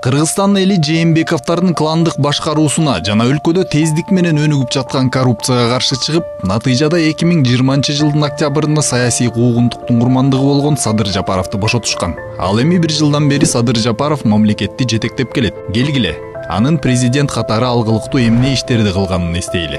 Кыргызстан эли Жээнбековдордун кландык башкаруусуна жана өлкөдө тездик менен өнүгүп жаткан коррупцияга каршы чыгып, натыйжада 2020-жылдын октябрында саясий куугунтуктун курмандыгы болгон Садыр Жапаровду бошотушкан. Ал эми 1 жылдан бери Садыр Жапаров мамлекетти жетектеп келет. Келгиле, анын президент катары алгылыктуу эмне иштерди кылганын эстейли.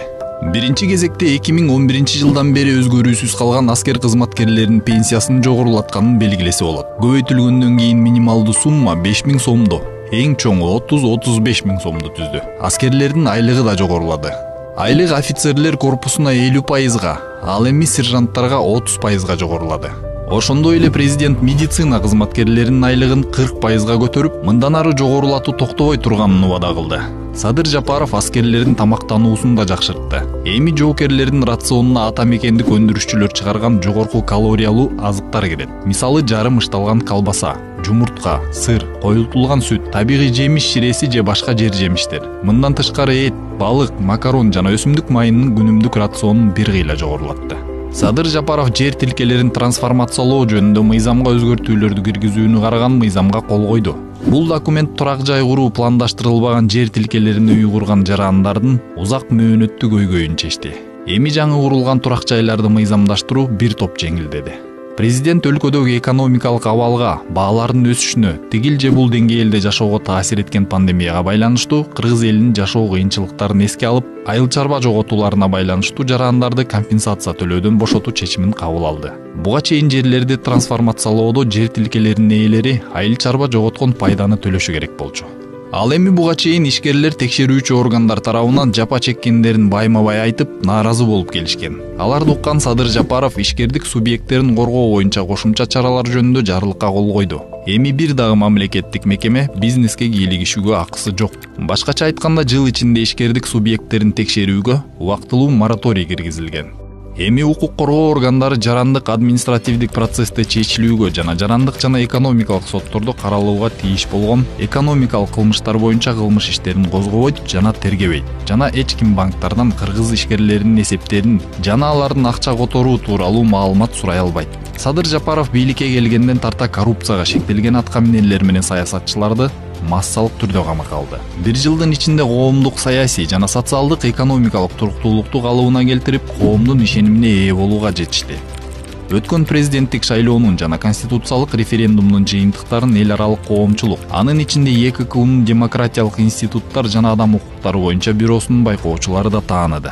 Биринчи кезекте 2011-жылдан бери өзгөрүүсүз калган аскер кызматкерлеринин пенсиясын жогорулатканын белгилесе болот. Көбөйтүлгөндөн кийин минималдуу сумма 5000 сомду, эң чоңу 30-35 миң сомду түздү. Аскерлердин айлыгы да жогорулады. Айлык офицерлер корпусуна 50%, ал эми сержанттарга 30% жогорулады. Ошондой эле президент медицина кызматкерлеринин айлыгын 40% көтөрүп, мындан ары жогорулатуу токтобой турганын убада кылды. Садыр Жапаров аскерлердин тамактануусун да жакшыртты. Эми жоокерлердин рационуна ата мекендик өндүрүшчүлөр чыгарган жогорку калориялуу азыктар кирет. Мисалы, жарым ышталган колбаса, жумуртка, сыр, коюлтулган сүт, табигый жемиш ширеси же башка жер жемиштер. Мындан тышкары эт, балык, макарон жана өсүмдүк майынын күнүмдүк рационун бир кыйла жогорулатты. Садыр Жапаров жер тилкелерин трансформациялоо жөнүндө мыйзамга өзгөртүүлөрдү киргизүүнү караган мыйзамга кол койду. Бул документ турак жай куруу пландаштырылбаган жер тилкелерине үй курган жарандардын узак мөөнөттүк көйгөйүн чечти. Эми жаңы курулган турак жайларды мыйзамдаштыруу бир топ жеңилдеди. Президент өлкөдөгү экономикалык абалга, баалардын өсүшүнө, тигил же бул деңгээлде жашоого таасир эткен пандемияга байланыштуу кыргыз элинин жашоо кыйынчылыктарын эске алып, айыл чарба жоготууларына байланыштуу жарандарды компенсация төлөөдөн бошотуу чечимин кабыл алды. Буга чейин жерлерди трансформациялоодо жер тилкелеринин ээлери айыл чарба жоготкон пайданы төлөшү керек болчу. Ал эми буга чейин ишкерлер текшерүүчү органдар тарабынан жапа чеккендерин байма-бай айтып, нааразы болуп келишкен. Аларды уккан Садыр Жапаров ишкердик субъекттерин коргоо боюнча кошумча чаралар жөнүндө жарлыкка кол койду. Эми бир дагы мамлекеттик мекеме бизнеске кийлигишүүгө акысы жок. Башкача айтканда, жыл ичинде ишкердик субъекттерин текшерүүгө убактылуу мораторий киргизилген. Эми укук коргоо органдары жарандык административдик процессте чечилүүгө жана жарандык жана экономикалык соттордо каралууга тийиш болгон экономикалык кылмыштар боюнча кылмыш иштерин козгобойт жана тергебейт. Жана эч ким банктардан кыргыз ишкерлеринин эсептерин жана алардын акча которуу тууралуу маалымат сурай албайт. Садыр Жапаров бийликке келгенден тарта коррупцияга шектелген аткаминерлер менен саясатчыларды массалык түрдө камакка алды. 1 жылдын ичинде коомдук саясий жана социалдык экономикалык туруктуулукту калыбына келтирип, коомдун ишенимине ээ болууга жетишти. Өткөн президенттик шайлоонун жана конституциялык референдумдун жыйынтыктарын эл аралык коомчулук, анын ичинде ЕККУнун демократиялык институттар жана адам укуктары боюнча бюросунун байкоочулары да тааныды.